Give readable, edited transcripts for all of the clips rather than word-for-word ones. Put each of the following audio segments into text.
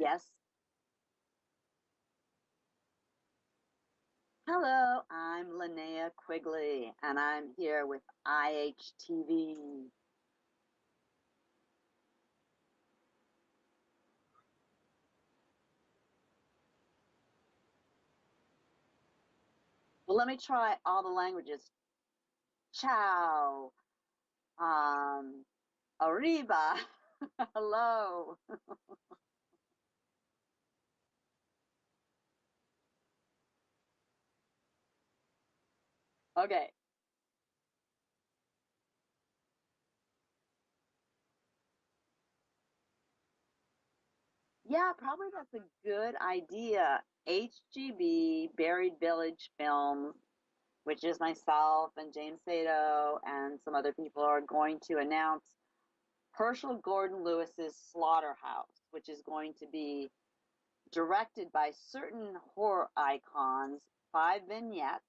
Yes. Hello, I'm Linnea Quigley, and I'm here with IHTV. Well, let me try all the languages. Ciao. Um, Arriba. Hello. Okay. Yeah, probably that's a good idea. HGB, Buried Village Films, which is myself and James Sato and some other people are going to announce Herschel Gordon Lewis's Slaughterhouse, which is going to be directed by certain horror icons, 5 vignettes,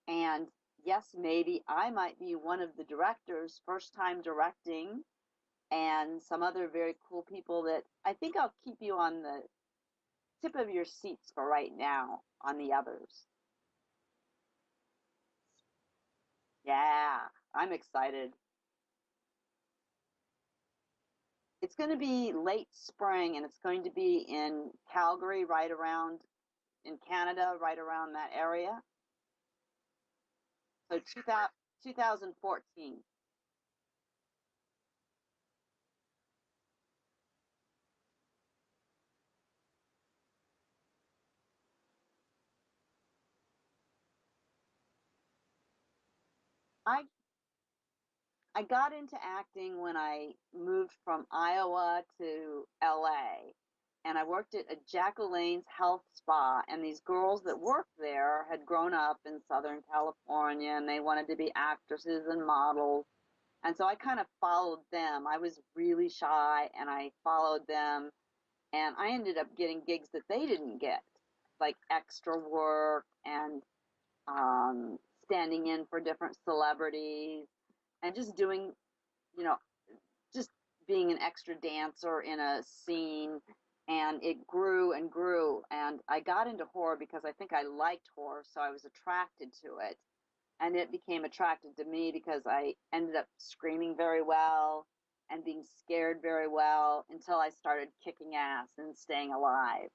and yes, maybe I might be one of the directors, first time directing, and some other very cool people that I think I'll keep you on the tip of your seats for right now on the others. Yeah, I'm excited. It's going to be late spring and it's going to be in Calgary, right around in Canada, right around that area. So 2014. I I got into acting when I moved from Iowa to LA. And I worked at a Jack LaLanne's health spa. And these girls that worked there had grown up in Southern California and they wanted to be actresses and models. And so I kind of followed them. I was really shy and I followed them. And I ended up getting gigs that they didn't get, like extra work and standing in for different celebrities and just doing, you know, just being an extra dancer in a scene. And it grew and grew. And I got into horror because I think I liked horror, so I was attracted to it. And it became attracted to me because I ended up screaming very well and being scared very well until I started kicking ass and staying alive.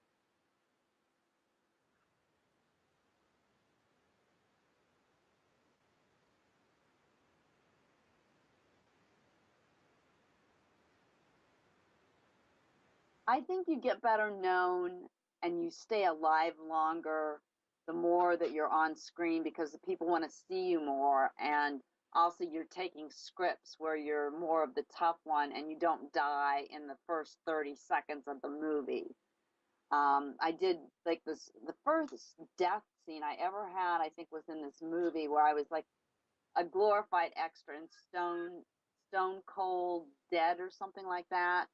I think you get better known and you stay alive longer the more that you're on screen because the people want to see you more. And also, you're taking scripts where you're more of the tough one and you don't die in the first 30 seconds of the movie. I did like this, the first death scene I ever had, I think, was in this movie where I was like a glorified extra in Stone Cold Dead or something like that,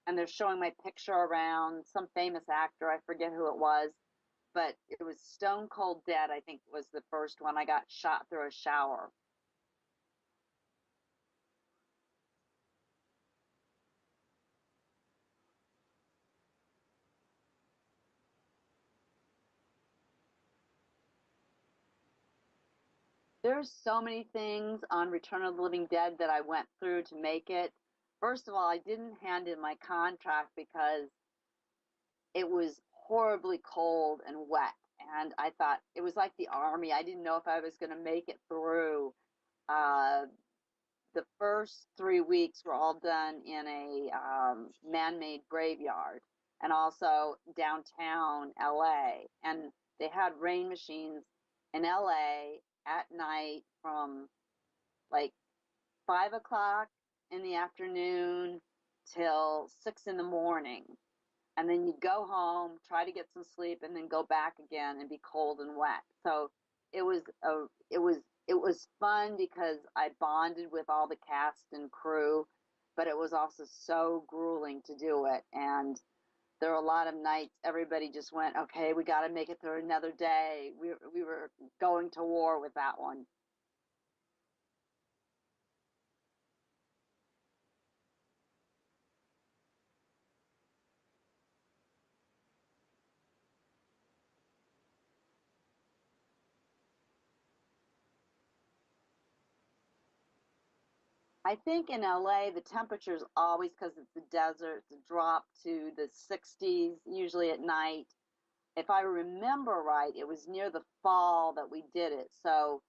and they're showing my picture around some famous actor. I forget who it was, but it was Stone Cold Dead, I think was the first one. I got shot through a shower. There's so many things on Return of the Living Dead that I went through to make it. First of all, I didn't hand in my contract because it was horribly cold and wet. And I thought it was like the army. I didn't know if I was going to make it through. Uh, the first 3 weeks were all done in a man-made graveyard and also downtown LA. And they had rain machines in LA at night from like 5 o'clock in the afternoon till 6 in the morning. And then you go home, try to get some sleep, and then go back again and be cold and wet. So it was fun because I bonded with all the cast and crew, but it was also so grueling to do it. And there were a lot of nights everybody just went, okay, we got to make it through another day. We were going to war with that one. I think in LA the temperature's always, because it's the desert, it's a drop to the 60s usually at night. If I remember right, it was near the fall that we did it. So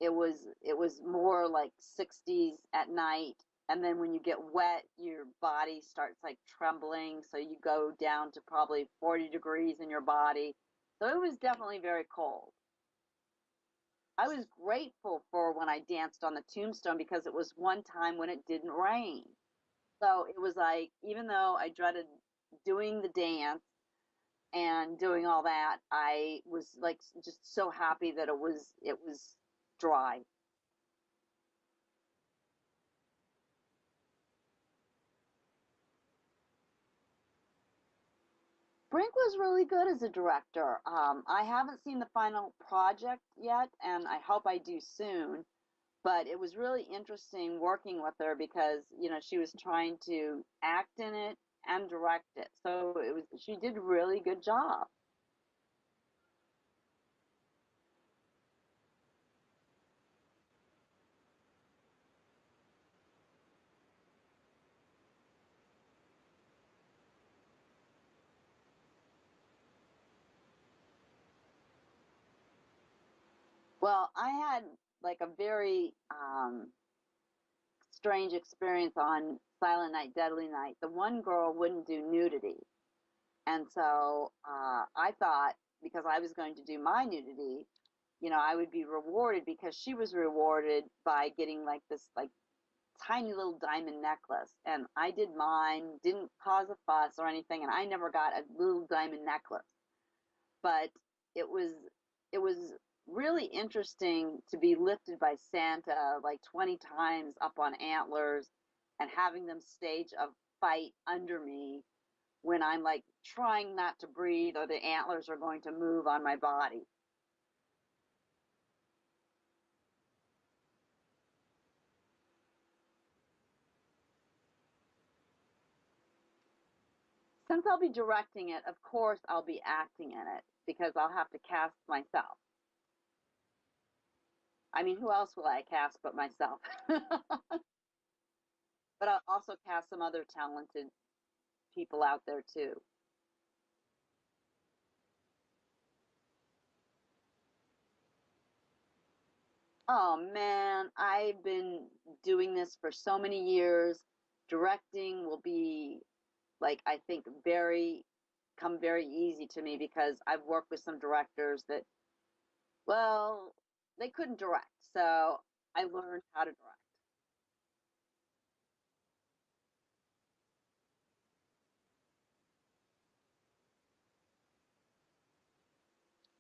it was more like 60s at night, and then when you get wet your body starts like trembling, so you go down to probably 40 degrees in your body. So it was definitely very cold. I was grateful for when I danced on the tombstone because it was one time when it didn't rain. So it was like, even though I dreaded doing the dance and doing all that, I was like just so happy that it was dry. Brink was really good as a director. I haven't seen the final project yet, and I hope I do soon. But it was really interesting working with her because she was trying to act in it and direct it. So she did a really good job. Well, I had like a very strange experience on Silent Night, Deadly Night. The one girl wouldn't do nudity. And so I thought, because I was going to do my nudity, I would be rewarded, because she was rewarded by getting like this like tiny little diamond necklace. And I did mine, didn't cause a fuss or anything, and I never got a little diamond necklace. But it was it was really interesting to be lifted by Santa like 20 times up on antlers and having them stage a fight under me when I'm like trying not to breathe or the antlers are going to move on my body. Since I'll be directing it, of course I'll be acting in it because I'll have to cast myself. I mean, who else will I cast but myself? But I'll also cast some other talented people out there too. Oh man, I've been doing this for so many years. Directing will be like, I think, very easy to me because I've worked with some directors that, well, they couldn't direct. So I learned how to direct.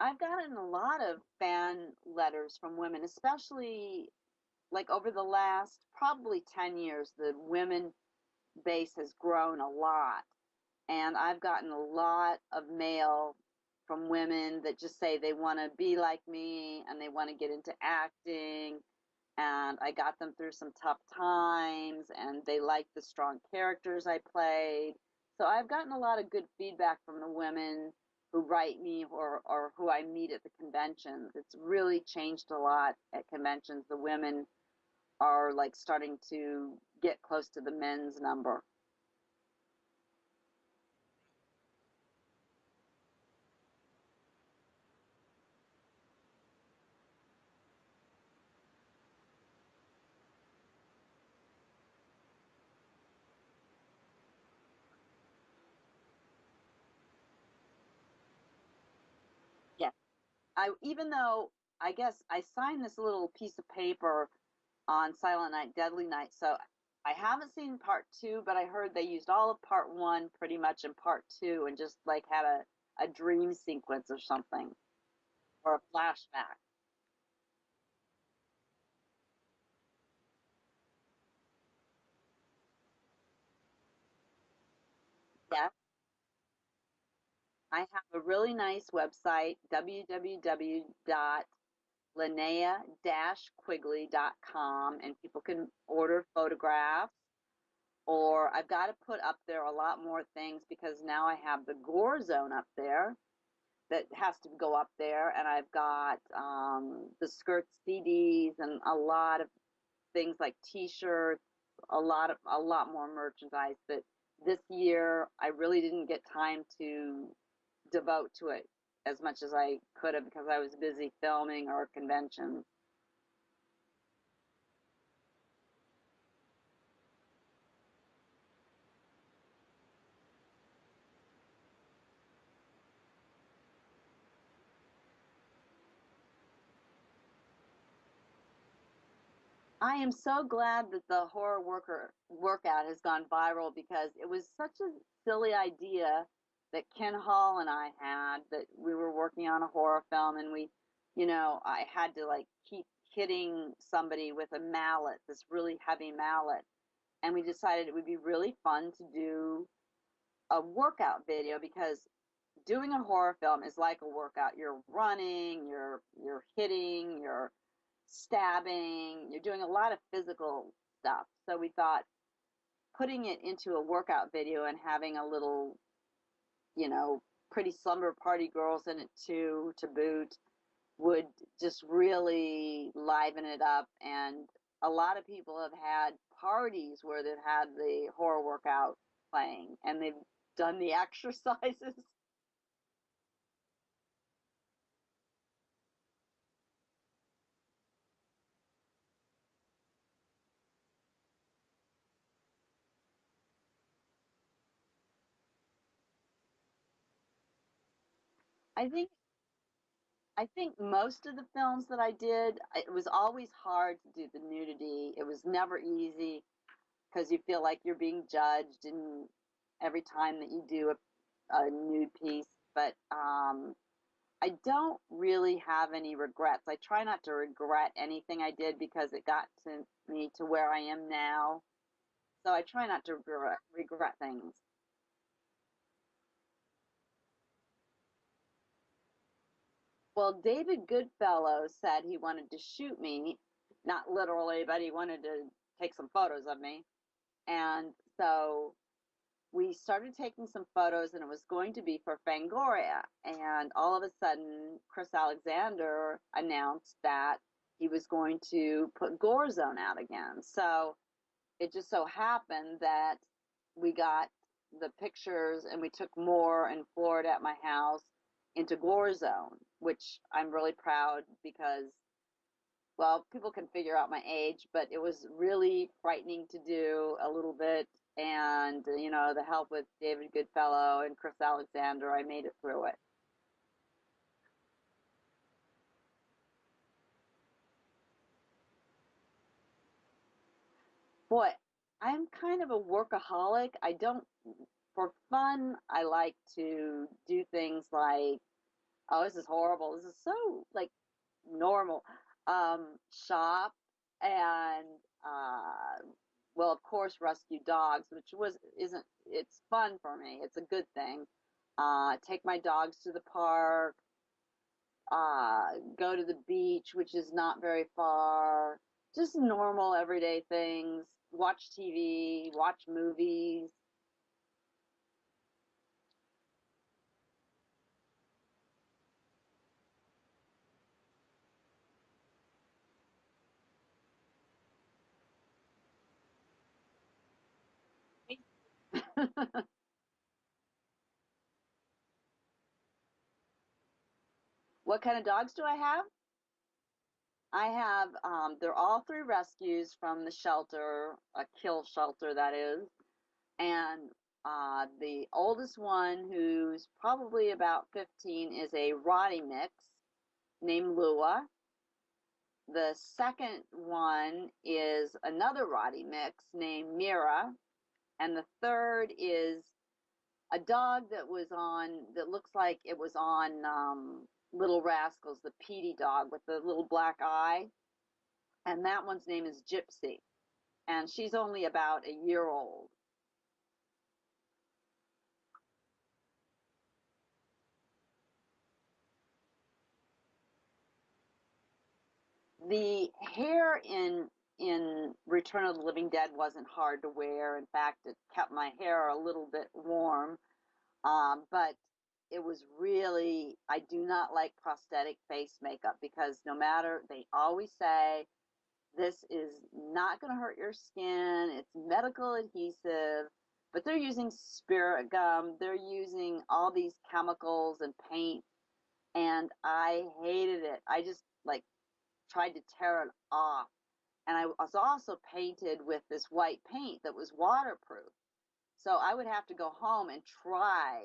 I've gotten a lot of fan letters from women, especially like over the last probably 10 years. The women base has grown a lot. And I've gotten a lot of mail from women that just say they want to be like me and they want to get into acting. And I got them through some tough times and they like the strong characters I played. So I've gotten a lot of good feedback from the women who write me, or who I meet at the conventions. It's really changed a lot at conventions. The women are like starting to get close to the men's number. Yeah. Even though I guess I signed this little piece of paper on Silent Night, Deadly Night, so I haven't seen part two, but I heard they used all of part one pretty much in part two and just like had a dream sequence or something, or a flashback. Yeah. I have a really nice website, www.linnea-quigley.com, and people can order photographs. Or I've got to put up there a lot more things because now I have the Gore Zone up there that has to go up there, and I've got the skirt CDs and a lot of things like T-shirts. a lot more merchandise. But this year, I really didn't get time to devote to it as much as I could have because I was busy filming or conventions. I am so glad that the horror worker workout has gone viral because it was such a silly idea that Ken Hall and I had that we were working on a horror film and I had to like keep hitting somebody with a mallet, this really heavy mallet. And we decided it would be really fun to do a workout video because doing a horror film is like a workout. You're running, you're hitting, you're stabbing, you're doing a lot of physical stuff. So we thought putting it into a workout video and having a little, pretty slumber party girls in it too to boot would just really liven it up. And a lot of people have had parties where they've had the horror workout playing and they've done the exercises. I think I think most of the films that I did, it was always hard to do the nudity. It was never easy because you feel like you're being judged and every time that you do a nude piece. But I don't really have any regrets. I try not to regret anything I did because it got to me to where I am now. So I try not to regret things. Well, David Goodfellow said he wanted to shoot me, not literally, but he wanted to take some photos of me. And so we started taking some photos, and it was going to be for Fangoria. And all of a sudden, Chris Alexander announced that he was going to put Gore Zone out again. So it just so happened that we got the pictures and we took more in Florida at my house into Gore Zone, which I'm really proud because, well, people can figure out my age, but it was really frightening to do a little bit. And, the help with David Goodfellow and Chris Alexander, I made it through it. Boy, I'm kind of a workaholic. I don't, for fun, I like to do things like, oh, this is horrible. This is so like normal. Shop and well, of course, rescue dogs, which was isn't it's fun for me. It's a good thing. Take my dogs to the park. Go to the beach, which is not very far. Just normal everyday things. Watch TV, watch movies. What kind of dogs do I have? I have, they're all three rescues from the shelter, a kill shelter that is. And the oldest one, who's probably about 15, is a Rottie mix named Lua. The second one is another Rottie mix named Mira. And the third is a dog that looks like it was on Little Rascals, the Petey dog with the little black eye. And that one's name is Gypsy. And she's only about a year old. The hair in Return of the Living Dead wasn't hard to wear. In fact, it kept my hair a little bit warm. But it was really, I do not like prosthetic face makeup because no matter, they always say this is not going to hurt your skin. It's medical adhesive, but they're using spirit gum. They're using all these chemicals and paint, and I hated it. I just like tried to tear it off. And I was also painted with this white paint that was waterproof. So I would have to go home and try,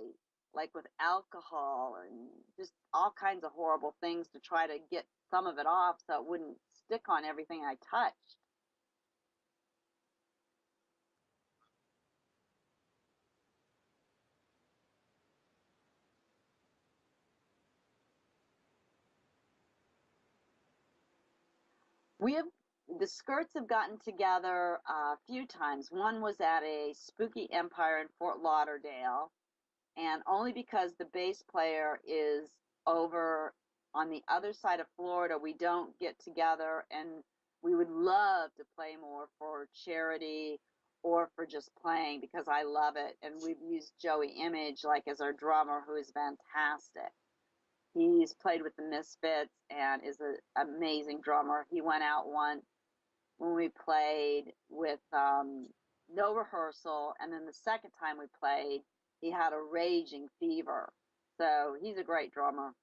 like with alcohol and just all kinds of horrible things to try to get some of it off so it wouldn't stick on everything I touched. We have the skirts have gotten together a few times. One was at a Spooky Empire in Fort Lauderdale, and only because the bass player is over on the other side of Florida, we don't get together, and we would love to play more for charity or for just playing because I love it. And we've used Joey Image like as our drummer, who is fantastic. He's played with the Misfits and is an amazing drummer. He went out once when we played with no rehearsal, and then the second time we played, he had a raging fever. So he's a great drummer.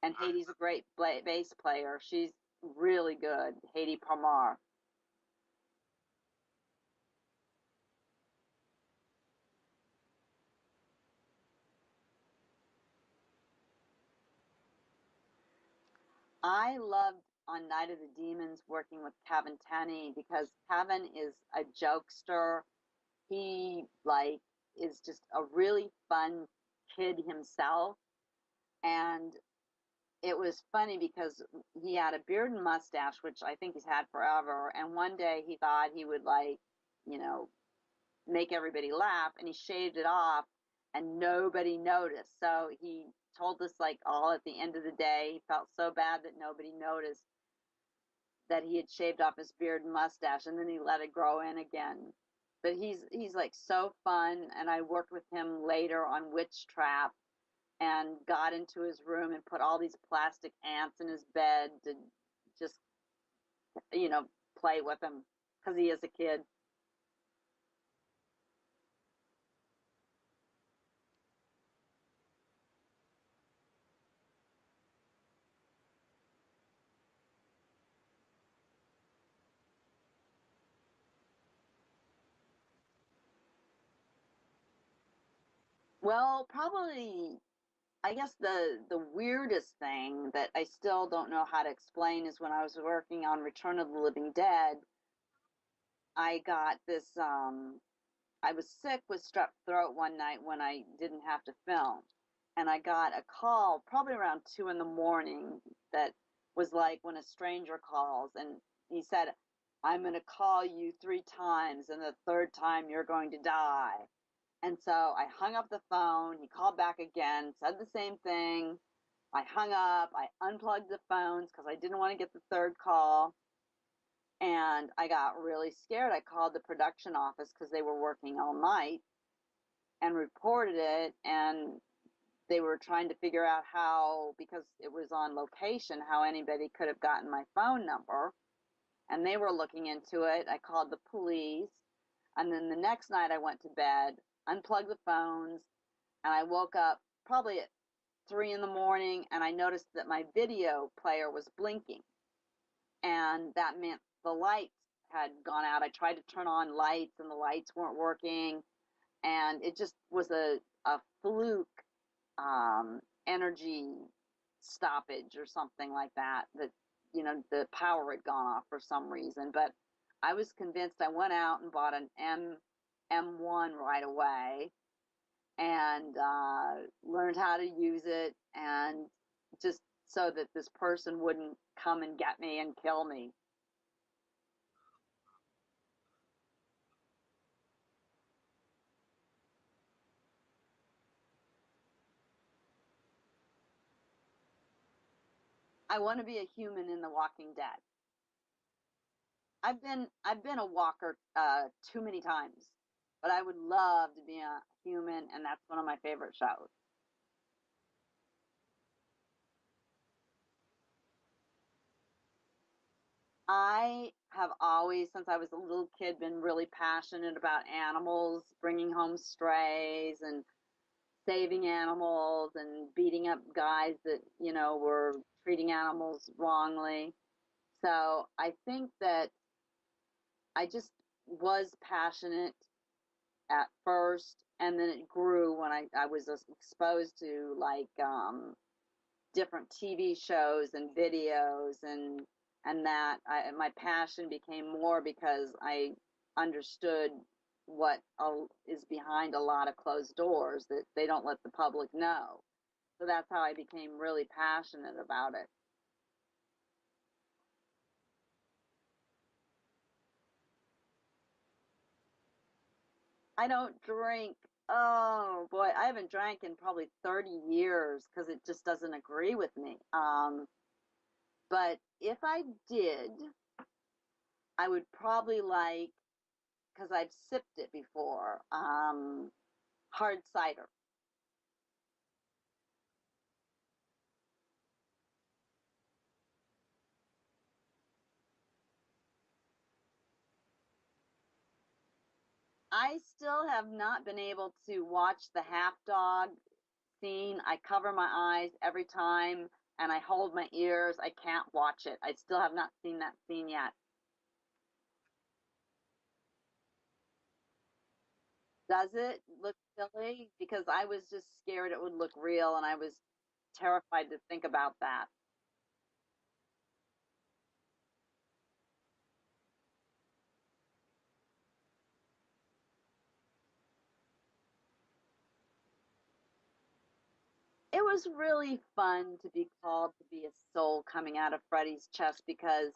And Haiti's a great bass player. She's really good, Haiti Palmar. I loved on Night of the Demons working with Kevin Tenney because Kevin is a jokester. He like is just a really fun kid himself, and it was funny because he had a beard and mustache, which I think he's had forever. And one day he thought he would like, you know, make everybody laugh, and he shaved it off, and nobody noticed. So he told us like all at the end of the day, he felt so bad that nobody noticed that he had shaved off his beard and mustache, and then he let it grow in again. But he's like so fun, and I worked with him later on Witch Trap and got into his room and put all these plastic ants in his bed to just, play with him because he is a kid. Well, probably, I guess the weirdest thing that I still don't know how to explain is when I was working on Return of the Living Dead, I got this I was sick with strep throat one night when I didn't have to film. And I got a call probably around 2 in the morning that was like when a stranger calls and he said, I'm going to call you 3 times, and the third time you're going to die. And so I hung up the phone. He called back again, said the same thing. I hung up. I unplugged the phones because I didn't want to get the third call. And I got really scared. I called the production office because they were working all night and reported it. And they were trying to figure out how, because it was on location, how anybody could have gotten my phone number. And they were looking into it. I called the police. And then the next night I went to bed, unplugged the phones, and I woke up probably at 3 in the morning, and I noticed that my video player was blinking. And that meant the lights had gone out. I tried to turn on lights, and the lights weren't working. And it just was a fluke energy stoppage or something like that, that, the power had gone off for some reason. But I was convinced. I went out and bought an M1 right away and learned how to use it, and just so that this person wouldn't come and get me and kill me. I want to be a human in The Walking Dead. I've been a walker too many times, but I would love to be a human, and that's one of my favorite shows. I have always, since I was a little kid, been really passionate about animals, bringing home strays and saving animals and beating up guys that, were treating animals wrongly. So I think that I just was passionate at first, and then it grew when I was exposed to like different TV shows and videos and that my passion became more because I understood what is behind a lot of closed doors that they don't let the public know. So that's how I became really passionate about it. I don't drink. Oh boy, I haven't drank in probably 30 years because it just doesn't agree with me. But if I did, I would probably like, because I've sipped it before, hard cider. I still have not been able to watch the half dog scene. I cover my eyes every time and I hold my ears. I can't watch it. I still have not seen that scene yet. Does it look silly? Because I was just scared it would look real and I was terrified to think about that. It was really fun to be called to be a soul coming out of Freddy's chest because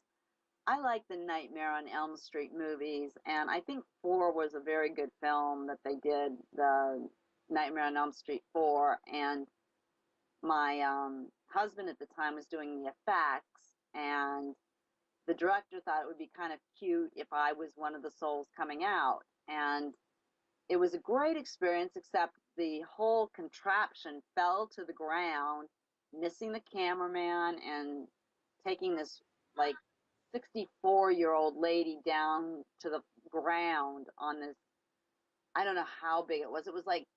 I like the Nightmare on Elm Street movies, and I think 4 was a very good film that they did, the Nightmare on Elm Street 4. And my husband at the time was doing the effects, and the director thought it would be kind of cute if I was one of the souls coming out. And it was a great experience, except the whole contraption fell to the ground, missing the cameraman and taking this like 64-year-old lady down to the ground on this. I don't know how big it was. It was like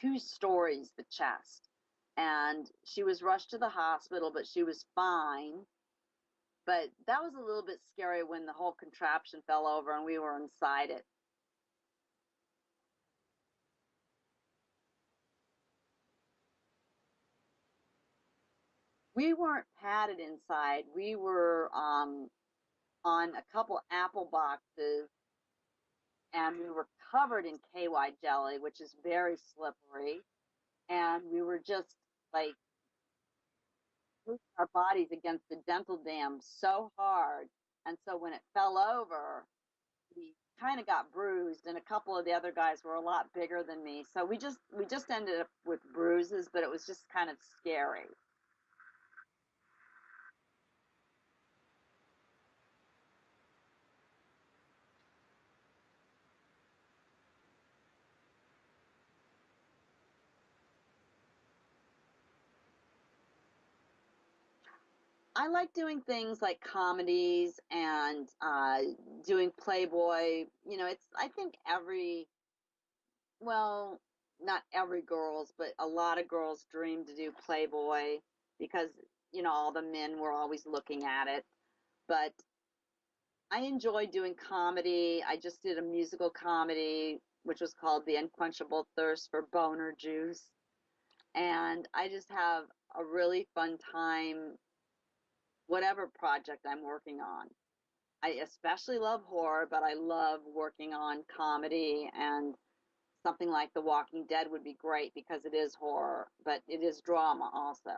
2 stories, the chest. And she was rushed to the hospital, but she was fine. But that was a little bit scary when the whole contraption fell over and we were inside it. We weren't padded inside. We were on a couple apple boxes and we were covered in KY jelly, which is very slippery. And we were just like pushing our bodies against the dental dam so hard. And so when it fell over, we kind of got bruised, and a couple of the other guys were a lot bigger than me. So we just ended up with bruises, but it was just kind of scary. I like doing things like comedies and doing Playboy. It's I think well, not every girl's, but a lot of girls dream to do Playboy because all the men were always looking at it. But I enjoy doing comedy. I just did a musical comedy which was called The Unquenchable Thirst for Boner Juice, and I just have a really fun time whatever project I'm working on. I especially love horror, but I love working on comedy, and something like The Walking Dead would be great because it is horror, but it is drama also.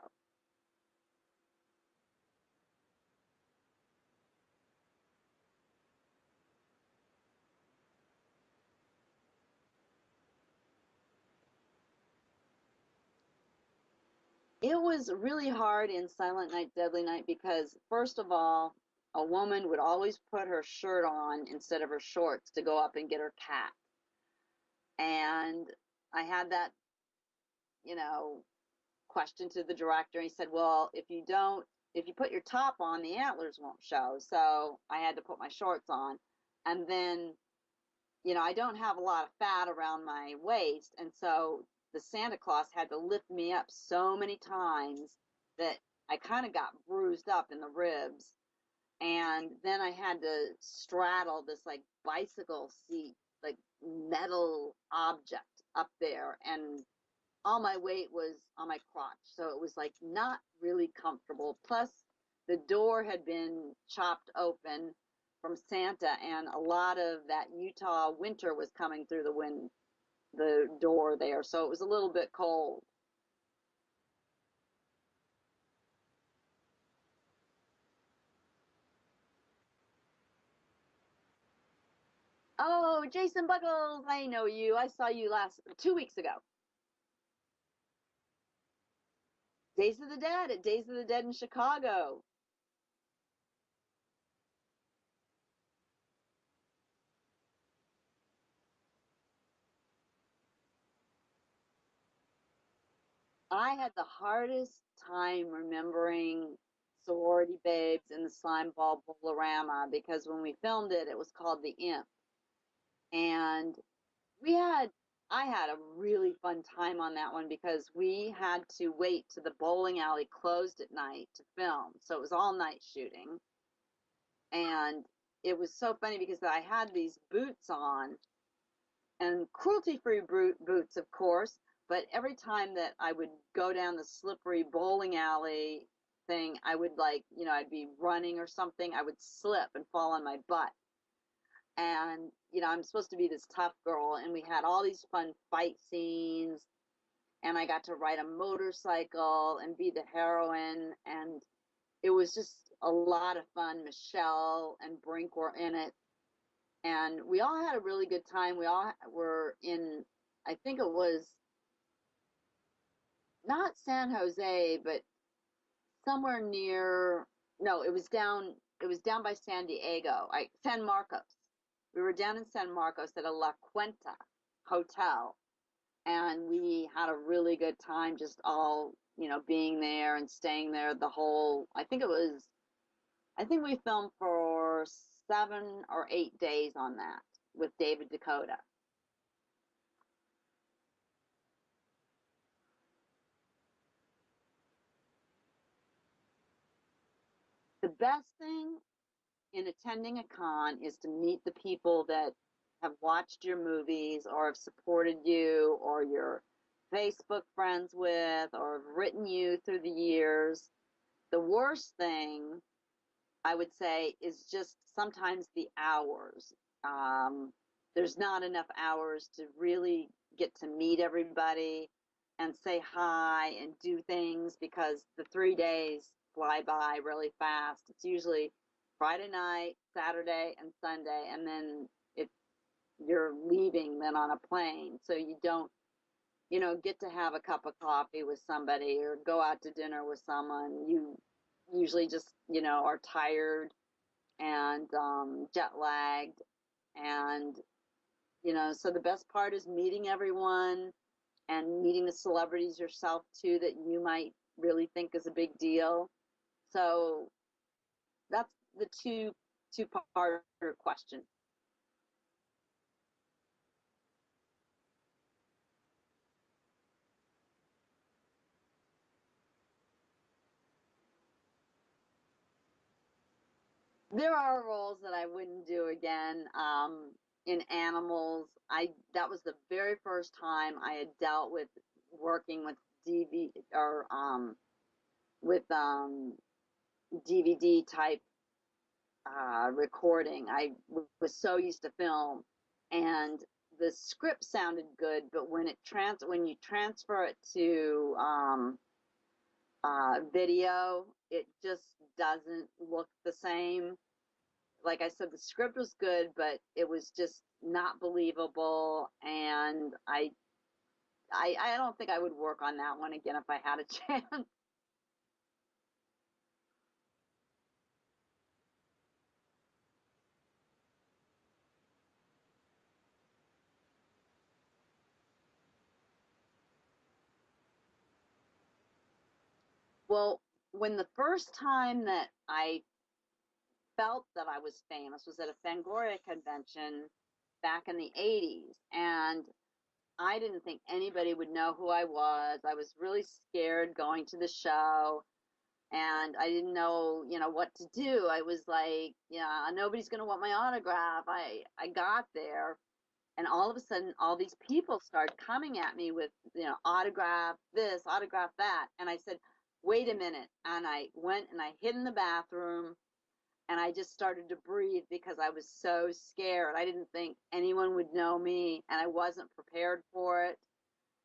It was really hard in Silent Night, Deadly Night because, first of all, a woman would always put her shirt on instead of her shorts to go up and get her cat. And I had that, you know, question to the director. He said, well, if you don't if you put your top on, the antlers won't show. So I had to put my shorts on. And then, I don't have a lot of fat around my waist. And so the Santa Claus had to lift me up so many times that I kind of got bruised up in the ribs. And then I had to straddle this like bicycle seat, like metal object up there. And all my weight was on my crotch. So it was like not really comfortable. Plus, the door had been chopped open from Santa, and a lot of that Utah winter was coming through the door there. So it was a little bit cold. Oh, Jason Buckles, I know you. I saw you last 2 weeks ago. Days of the Dead at Days of the Dead in Chicago. I had the hardest time remembering Sorority Babes and the Slime Ball Bolorama because when we filmed it, it was called The Imp. And we had, I had a really fun time on that one because we had to wait till the bowling alley closed at night to film. So it was all night shooting. And it was so funny because I had these boots on and cruelty-free boots, of course. But every time that I would go down the slippery bowling alley thing, I would I'd be running or something, I would slip and fall on my butt. And, I'm supposed to be this tough girl, and we had all these fun fight scenes, and I got to ride a motorcycle and be the heroine, and it was just a lot of fun. Michelle and Brink were in it, and we all had a really good time. We all were in, I think it was not San Jose, but somewhere near, no, it was down by San Diego, San Marcos. We were down in San Marcos at a La Cuenta hotel, and we had a really good time just all, being there and staying there the whole, I think we filmed for 7 or 8 days on that with David Dakota. The best thing in attending a con is to meet the people that have watched your movies or have supported you or you're Facebook friends with or have written you through the years. The worst thing I would say is just sometimes the hours. Um, there's not enough hours to really get to meet everybody and say hi and do things because the 3 days fly by really fast. It's usually Friday night, Saturday, and Sunday, and then you're leaving then on a plane, so you don't get to have a cup of coffee with somebody or go out to dinner with someone. You usually just are tired and jet lagged, and so the best part is meeting everyone and meeting the celebrities yourself too that you might really think is a big deal. So that's the two part question. There are roles that I wouldn't do again. In animals, I that was the very first time I had dealt with working with DV or with DVD type recording. Was so used to film, and the script sounded good, but when you transfer it to video, it just doesn't look the same. Like I said, the script was good, but it was just not believable, and I don't think I would work on that one again if I had a chance. Well, when the first time that I felt that I was famous was at a Fangoria convention back in the 80s. And I didn't think anybody would know who I was. I was really scared going to the show and I didn't know, what to do. I was like, yeah, nobody's going to want my autograph. I got there and all of a sudden all these people started coming at me with, autograph this, autograph that. And I said, wait a minute. And I went and I hid in the bathroom and I just started to breathe because I was so scared. I didn't think anyone would know me and I wasn't prepared for it.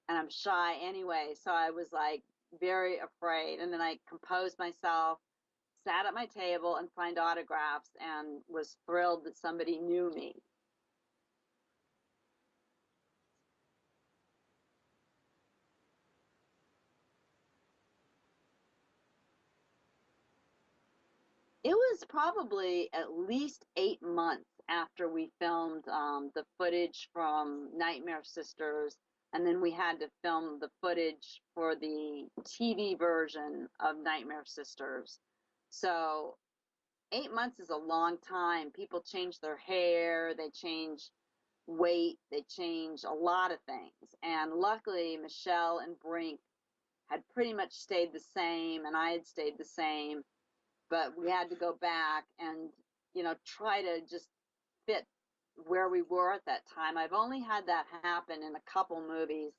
And I'm shy anyway. So I was like very afraid. And then I composed myself, sat at my table and signed autographs and was thrilled that somebody knew me. It was probably at least 8 months after we filmed the footage from Nightmare Sisters, and then we had to film the footage for the TV version of Nightmare Sisters. So 8 months is a long time. People change their hair, they change weight, they change a lot of things. And luckily, Michelle and Brink had pretty much stayed the same, and I had stayed the same, but we had to go back and try to just fit where we were at that time. I've only had that happen in a couple movies.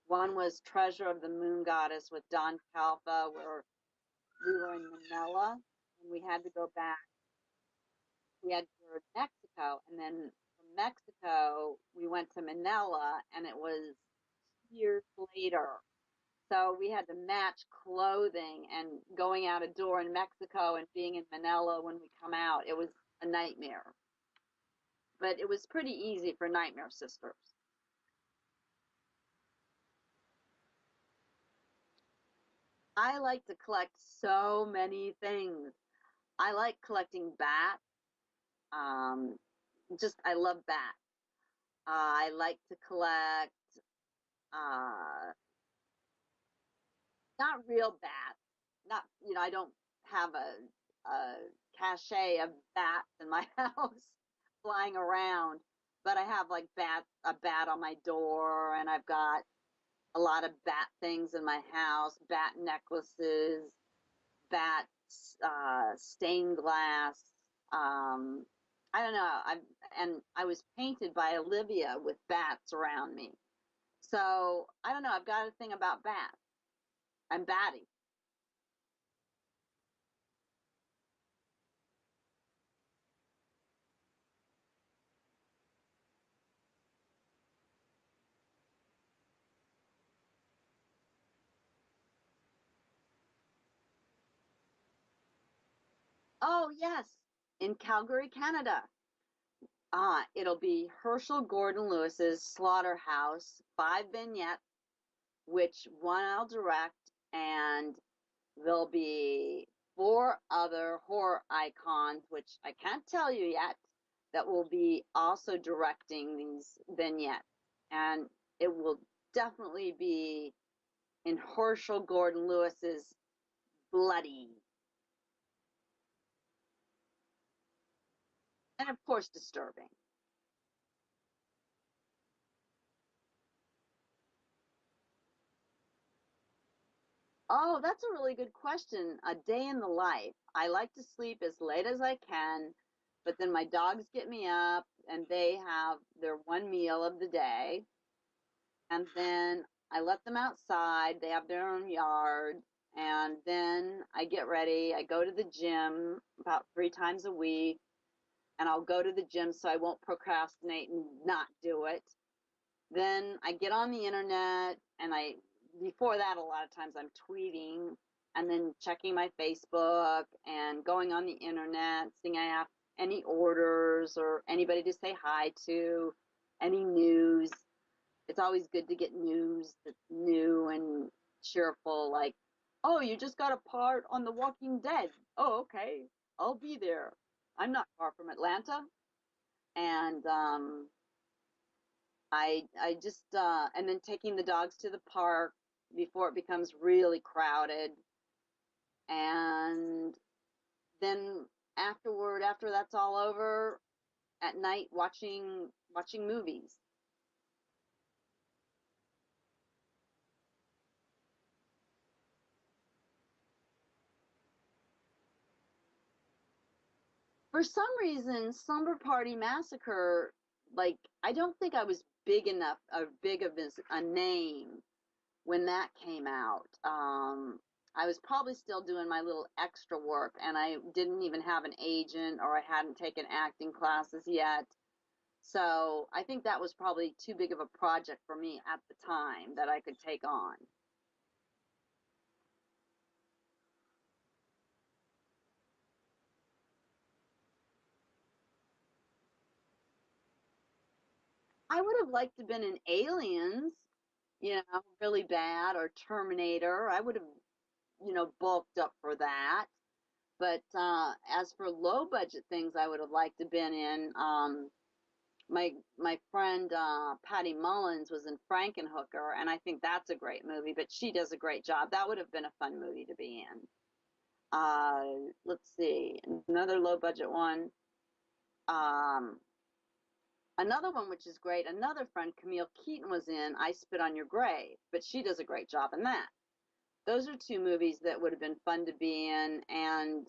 One was Treasure of the Moon Goddess with Don Calfa, where we were in Manila and we had to go back. We had to go to Mexico, and then from Mexico we went to Manila, and it was years later. So we had to match clothing and going out a door in Mexico and being in Manila when we come out. It was a nightmare. But it was pretty easy for Nightmare Sisters. I like to collect so many things. I like collecting bats. Um, I love bats. I like to collect uh, not real bats. Not, I don't have a cache of bats in my house flying around, but I have like a bat on my door, and I've got a lot of bat things in my house, bat necklaces, bat stained glass. Um, I don't know. And I was painted by Olivia with bats around me. So I don't know. I've got a thing about bats. I'm batty. Oh, yes, in Calgary, Canada. It'll be Herschel Gordon Lewis's Slaughterhouse, 5 vignettes, which one I'll direct, and there'll be four other horror icons, which I can't tell you yet, that will be also directing these vignettes. And it will definitely be in Herschel Gordon Lewis's bloody and, of course, disturbing. Oh, that's a really good question. A day in the life. I like to sleep as late as I can, but then my dogs get me up and they have their one meal of the day. And then I let them outside. They have their own yard. And then I get ready. I go to the gym about 3 times a week. And I'll go to the gym so I won't procrastinate and not do it. Then I get on the internet and before that, a lot of times I'm tweeting and then checking my Facebook and going on the internet, seeing I have any orders or anybody to say hi to, any news. It's always good to get news that's new and cheerful, like, oh, you just got a part on The Walking Dead. Oh, okay, I'll be there. I'm not far from Atlanta. And I just and then taking the dogs to the park before it becomes really crowded. And then afterward, after that's all over, at night watching movies. For some reason, Slumber Party Massacre, like I don't think I was big enough, or big of a name when that came out. I was probably still doing my little extra work, and I didn't even have an agent, or I hadn't taken acting classes yet. So I think that was probably too big of a project for me at the time that I could take on. I would have liked to have been in Aliens, really bad, or Terminator. I would have, bulked up for that. But as for low budget things, I would have liked to have been in. My friend Patty Mullins was in Frankenhooker, and I think that's a great movie. But she does a great job. That would have been a fun movie to be in. Let's see, another low budget one. Um, Another one which is great. Another friend, Camille Keaton, was in I Spit on Your Grave, but she does a great job in that. Those are two movies that would have been fun to be in, and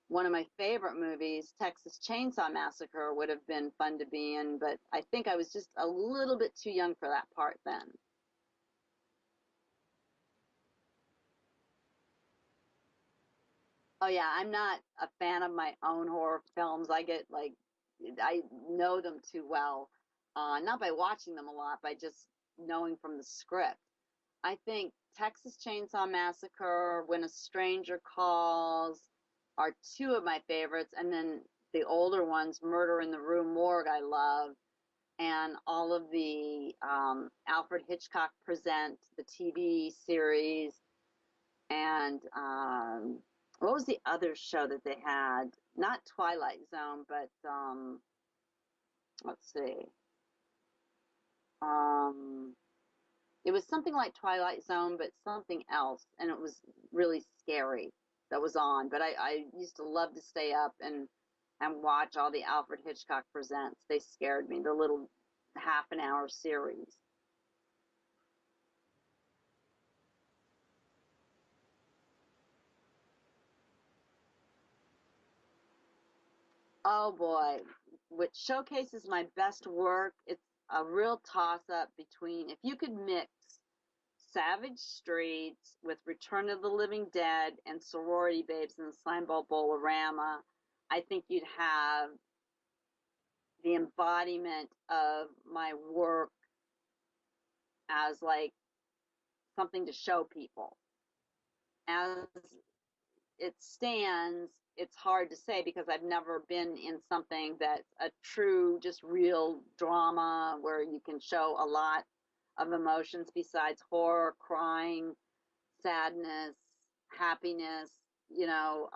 one of my favorite movies, Texas Chainsaw Massacre, would have been fun to be in, but I think I was just a little bit too young for that part then. Oh yeah, I'm not a fan of my own horror films. I know them too well, not by watching them a lot, by just knowing from the script. I think Texas Chainsaw Massacre, When a Stranger Calls, are two of my favorites, and then the older ones, Murder in the Rue Morgue, I love, and all of the Alfred Hitchcock Present, the TV series, and what was the other show that they had? Not Twilight Zone, but let's see. Um, it was something like Twilight Zone, but something else, and it was really scary that was on. But I used to love to stay up and watch all the Alfred Hitchcock Presents. They scared me, the little half an hour series. Oh boy, which showcases my best work. It's a real toss up between if you could mix Savage Streets with Return of the Living Dead and Sorority Babes and the Slimeball Bolorama, I think you'd have the embodiment of my work as like something to show people. As it stands, it's hard to say because I've never been in something that's a true, just real drama where you can show a lot of emotions besides horror, crying, sadness, happiness, you know.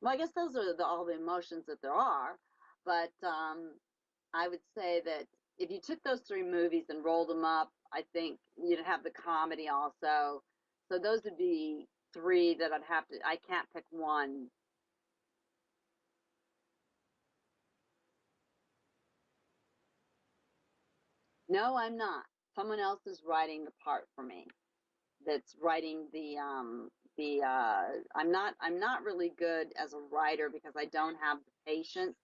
Well, I guess those are all the emotions that there are. But I would say that if you took those three movies and rolled them up, I think you'd have the comedy also. So those would be three that I'd have to, I can't pick one. No, I'm not. Someone else is writing the part for me. That's writing I'm not really good as a writer because I don't have the patience,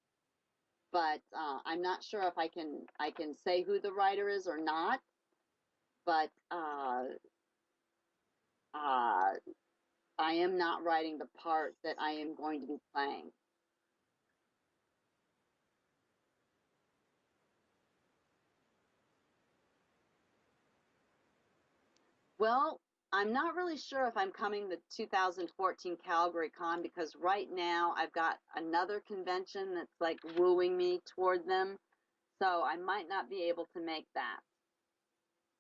but I'm not sure if I can say who the writer is or not, but uh, I am not writing the part that I am going to be playing. Well, I'm not really sure if I'm coming to 2014 Calgary Con because right now I've got another convention that's like wooing me toward them. So I might not be able to make that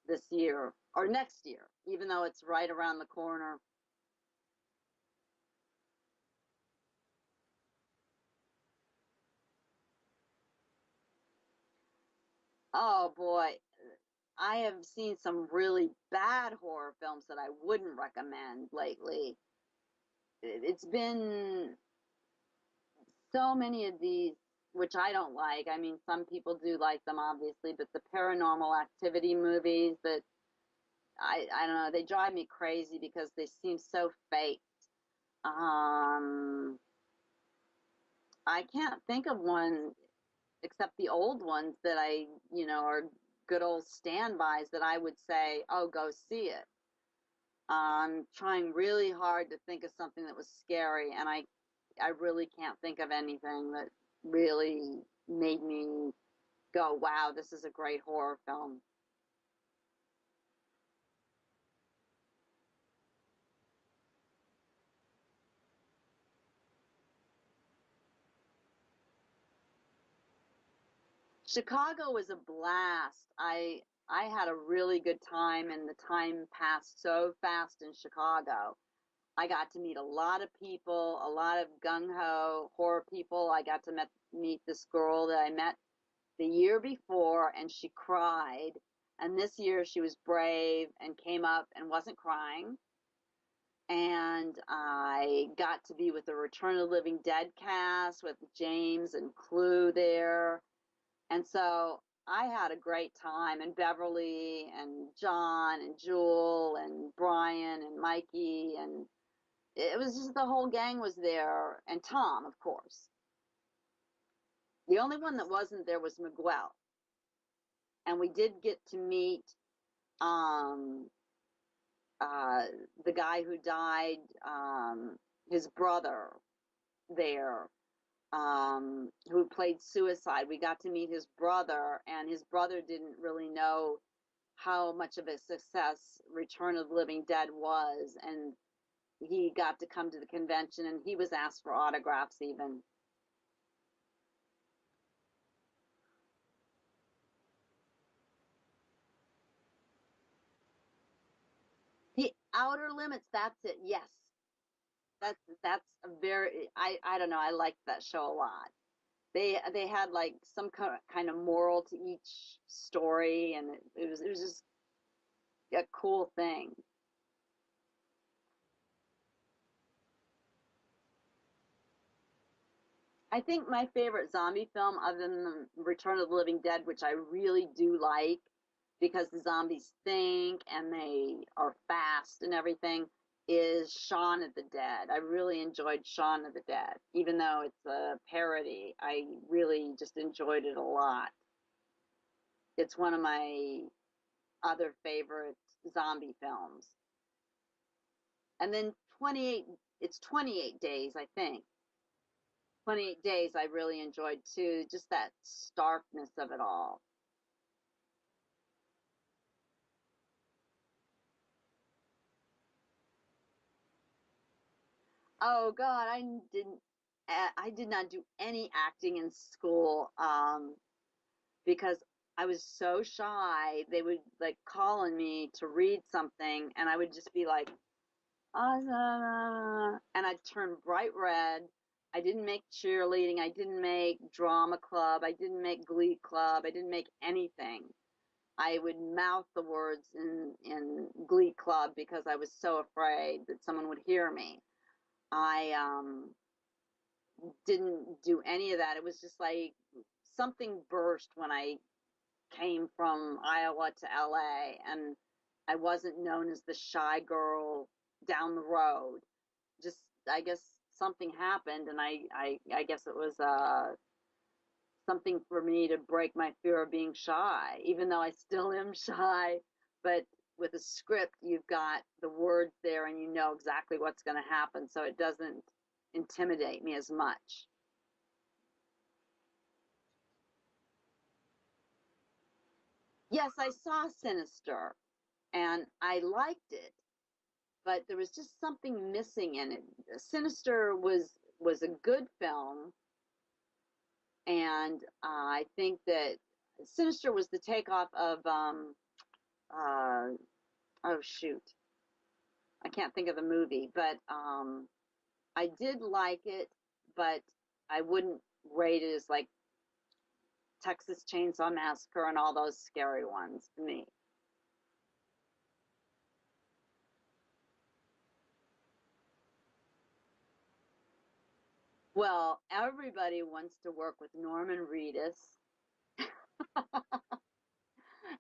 this year or next year, even though it's right around the corner. Oh boy, I have seen some really bad horror films that I wouldn't recommend lately. it's been so many of these, which I don't like. I mean, some people do like them, obviously, but the paranormal activity movies that I don't know, they drive me crazy because they seem so fake. Um, I can't think of one except the old ones that are good old standbys that I would say, oh, go see it. I'm trying really hard to think of something that was scary, and I really can't think of anything that really made me go, wow, this is a great horror film. Chicago was a blast. I had a really good time, and the time passed so fast in Chicago. I got to meet a lot of people, a lot of gung-ho horror people. I got to meet this girl that I met the year before, and she cried. And this year she was brave and came up and wasn't crying. And I got to be with the Return of the Living Dead cast with James and Clue there. And so I had a great time, and Beverly and John and Jewel and Brian and Mikey, and it was just the whole gang was there, and Tom, of course. The only one that wasn't there was Miguel. And we did get to meet um, uh, the guy who died, his brother there, who played Suicide. We got to meet his brother, and his brother didn't really know how much of a success Return of the Living Dead was, and he got to come to the convention, and he was asked for autographs even. The Outer Limits, that's it. Yes. That's a very I don't know, I liked that show a lot. They had like some kind of moral to each story, and it was just a cool thing. I think my favorite zombie film, other than Return of the Living Dead, which I really do like because the zombies think and they are fast and everything, is Shaun of the Dead. I really enjoyed Shaun of the Dead, even though it's a parody. I really just enjoyed it a lot. It's one of my other favorite zombie films. And then 28, it's 28 Days, I think. 28 Days I really enjoyed too, just that starkness of it all. Oh God, I did not do any acting in school because I was so shy. They would like call on me to read something, and I would just be like, "Ah," and I'd turn bright red. I didn't make cheerleading. I didn't make drama club. I didn't make glee club. I didn't make anything. I would mouth the words in Glee Club because I was so afraid that someone would hear me. I didn't do any of that. It was just like something burst when I came from Iowa to LA, and I wasn't known as the shy girl down the road. Just, I guess something happened, and I guess it was something for me to break my fear of being shy, even though I still am shy. But with a script, you've got the words there and you know exactly what's going to happen, so it doesn't intimidate me as much. Yes, I saw Sinister and I liked it, but there was just something missing in it. Sinister was a good film, and I think that Sinister was the takeoff of uh, oh shoot, I can't think of the movie, but I did like it, but I wouldn't rate it as like Texas Chainsaw Massacre and all those scary ones to me. Well, everybody wants to work with Norman Reedus,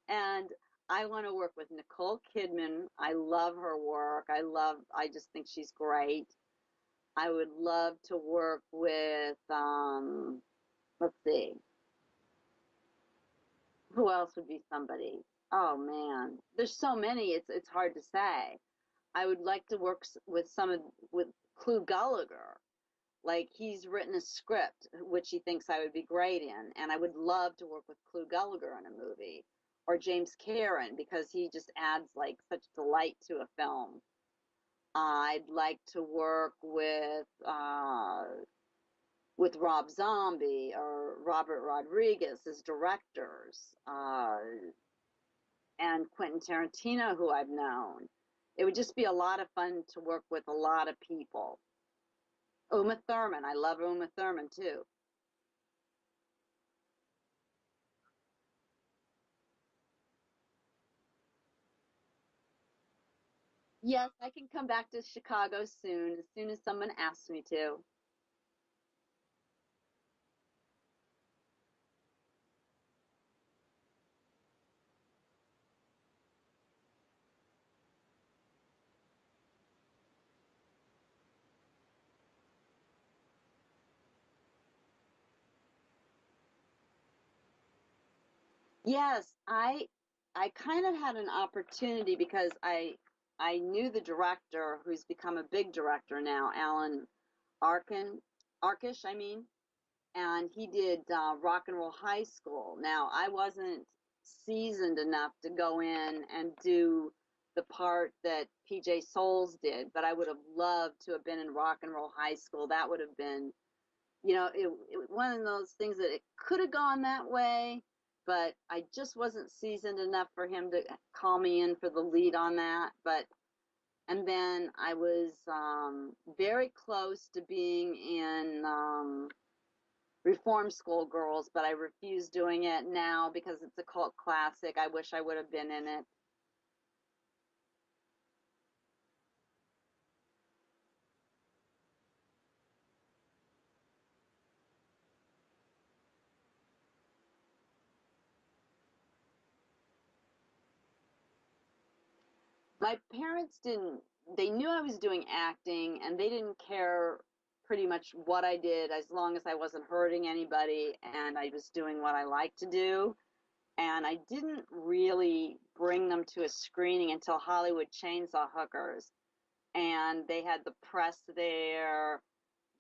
and I want to work with Nicole Kidman. I love her work. I just think she's great. I would love to work with, let's see, who else would be somebody? Oh man, there's so many. It's hard to say. I would like to work with with Clu Gallagher. Like he's written a script which he thinks I would be great in, and I would love to work with Clu Gallagher in a movie, or James Karen because he just adds like such delight to a film. I'd like to work with Rob Zombie or Robert Rodriguez as directors, and Quentin Tarantino, who I've known. It would just be a lot of fun to work with a lot of people. Uma Thurman, I love Uma Thurman too. Yes, I can come back to Chicago as soon as someone asks me to. Yes, I kind of had an opportunity because I knew the director who's become a big director now, Alan Arkin Arkish, I mean, and he did Rock and Roll High School. Now, I wasn't seasoned enough to go in and do the part that PJ Souls did, but I would have loved to have been in Rock and Roll High School. That would have been, it one of those things that it could have gone that way, but I just wasn't seasoned enough for him to call me in for the lead on that. But and then I was very close to being in Reform School Girls, but I refuse doing it now because it's a cult classic. I wish I would have been in it. My parents didn't, they knew I was doing acting and they didn't care pretty much what I did as long as I wasn't hurting anybody and I was doing what I like to do. And I didn't really bring them to a screening until Hollywood Chainsaw Hookers. And they had the press there.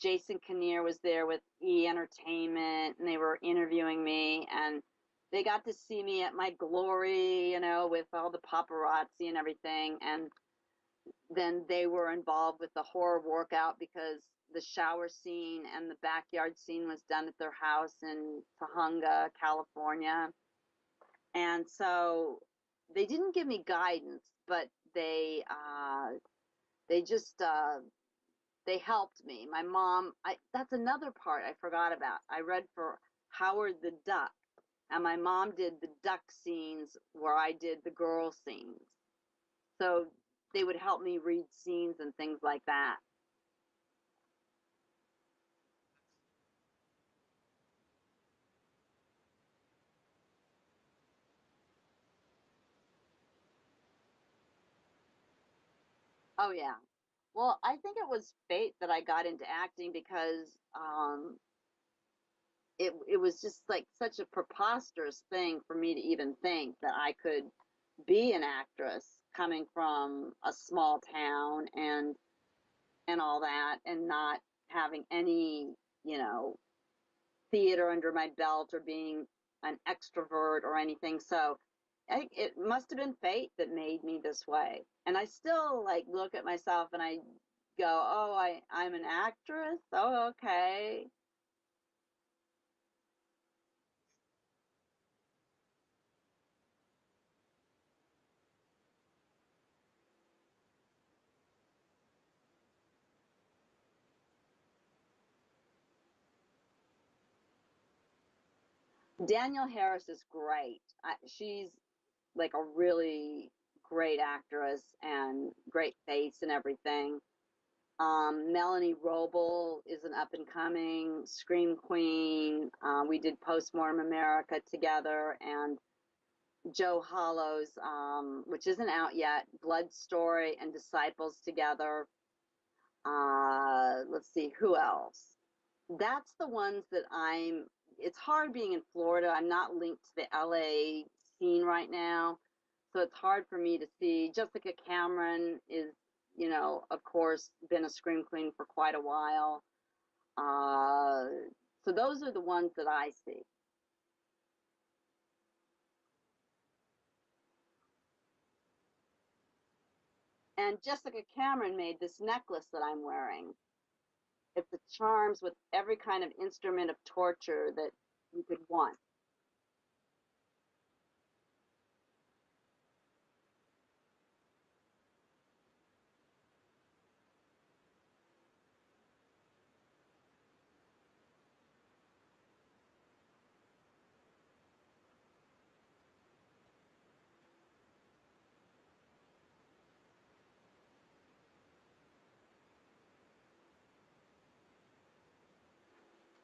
Jason Kinnear was there with E Entertainment, and they were interviewing me, and they got to see me at my glory, with all the paparazzi and everything. And then they were involved with the horror workout because the shower scene and the backyard scene was done at their house in Tahunga, California. And so they didn't give me guidance, but they just they helped me. My mom, that's another part I forgot about. I read for Howard the Duck, and my mom did the duck scenes where I did the girl scenes. So they would help me read scenes and things like that. Oh yeah. Well, I think it was fate that I got into acting because it was just like such a preposterous thing for me to even think that I could be an actress coming from a small town and all that and not having any, you know, theater under my belt or being an extrovert or anything. So it must have been fate that made me this way. And I still like look at myself and I go, "Oh, I'm an actress. Oh, okay." Danielle Harris is great. She's like a really great actress and great face and everything. Melanie Roble is an up and coming scream queen. We did Postmortem America together, and Joe Hollow's, which isn't out yet, Blood Story and Disciples together. Let's see, who else? That's the ones that it's hard being in Florida. I'm not linked to the LA scene right now, so it's hard for me to see. Jessica Cameron is, of course, been a scream queen for quite a while. So those are the ones that I see. And Jessica Cameron made this necklace that I'm wearing. It's the charms with every kind of instrument of torture that you could want.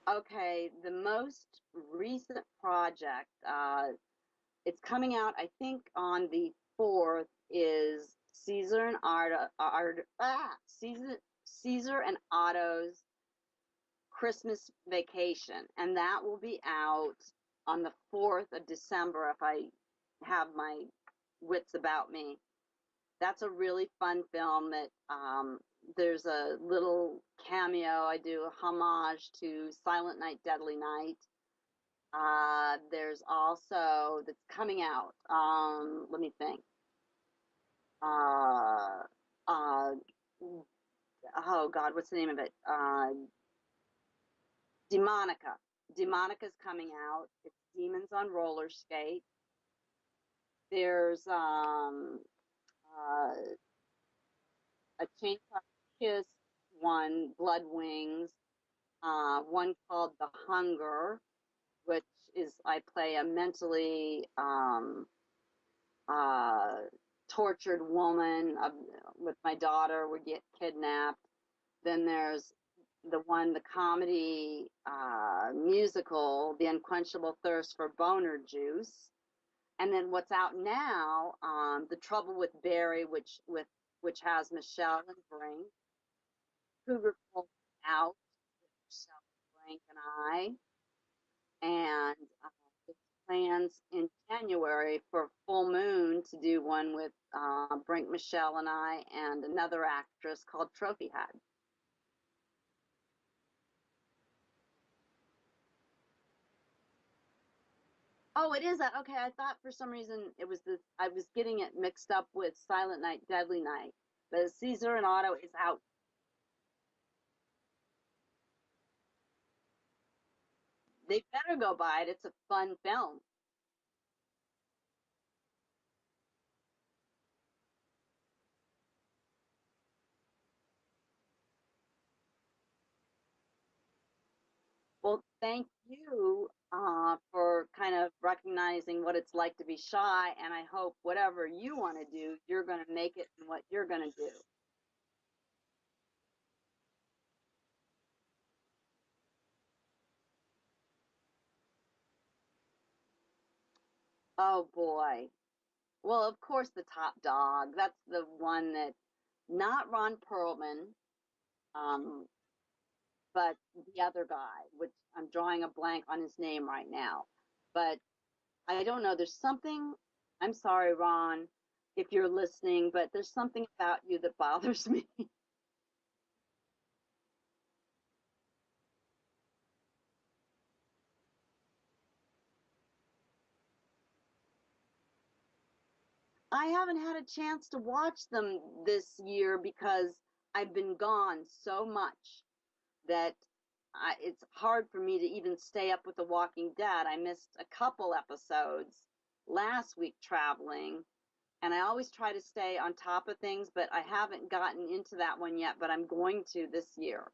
Okay, the most recent project, it's coming out, I think, on the 4th, is Caesar and Otto's Christmas Vacation, and that will be out on the 4th of December if I have my wits about me. That's a really fun film that there's a little cameo. I do a homage to Silent Night, Deadly Night. There's also, that's coming out. Let me think. Uh, uh, oh God, what's the name of it? Demonica. Demonica's coming out. It's demons on roller skate. There's uh, a Chainsaw Kiss one, Blood Wings. One called The Hunger, which is I play a mentally uh, tortured woman with my daughter. We get kidnapped. Then there's the comedy musical, The Unquenchable Thirst for Boner Juice. And then what's out now, The Trouble with Barry, which has Michelle and Brink. Cougar Cult out with Michelle Brink and I. And there's plans in January for Full Moon to do one with Brink, Michelle, and I, and another actress called Trophy Head. Oh, it is that. Okay, I thought for some reason it was this. I was getting it mixed up with Silent Night, Deadly Night. But Caesar and Otto is out. They better go buy it. It's a fun film. Well, thank you for kind of recognizing what it's like to be shy, and I hope whatever you want to do, you're going to make it in what you're going to do. Oh boy. Well, of course, the top dog. That's the one that, not Ron Perlman, um, but the other guy, which I'm drawing a blank on his name right now. But I don't know. There's something, I'm sorry, Ron, if you're listening, but there's something about you that bothers me. I haven't had a chance to watch them this year because I've been gone so much that it's hard for me to even stay up with The Walking Dead. I missed a couple episodes last week traveling, and I always try to stay on top of things, but I haven't gotten into that one yet, but I'm going to this year.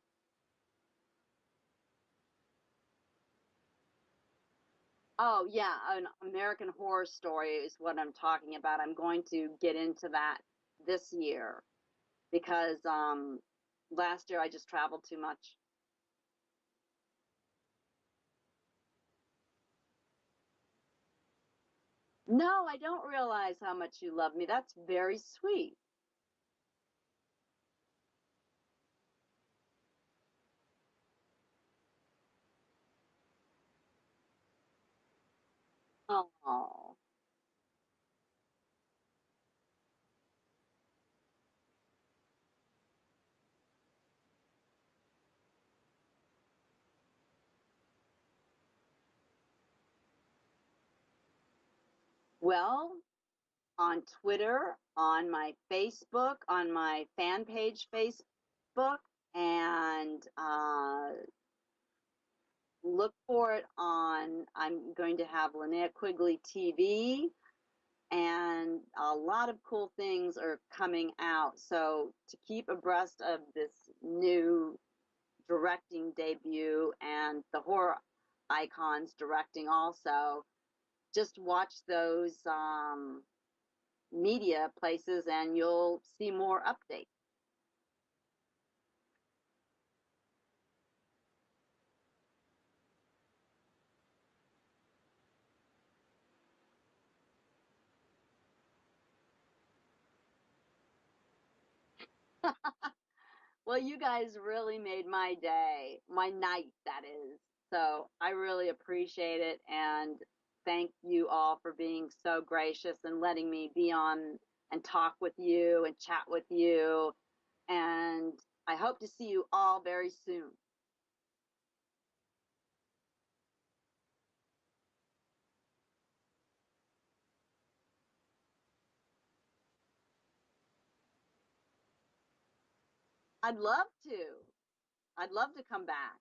Oh, yeah, an American Horror Story is what I'm talking about. I'm going to get into that this year because Last year I just traveled too much. No, I don't realize how much you love me. That's very sweet. Oh, well, on Twitter, on my Facebook, on my fan page Facebook, and look for it on. I'm going to have Linnea Quigley TV, and a lot of cool things are coming out. So to keep abreast of this new directing debut and the horror icons directing also, just watch those media places and you'll see more updates. Well, you guys really made my day, my night, that is. So I really appreciate it. And thank you all for being so gracious and letting me be on and talk with you and chat with you. And I hope to see you all very soon. I'd love to. I'd love to come back.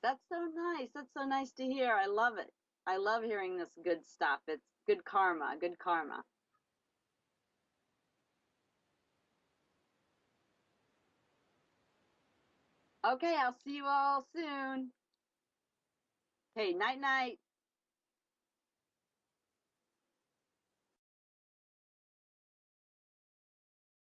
That's so nice. That's so nice to hear. I love it. I love hearing this good stuff. It's good karma, good karma. Okay, I'll see you all soon. Okay, night night.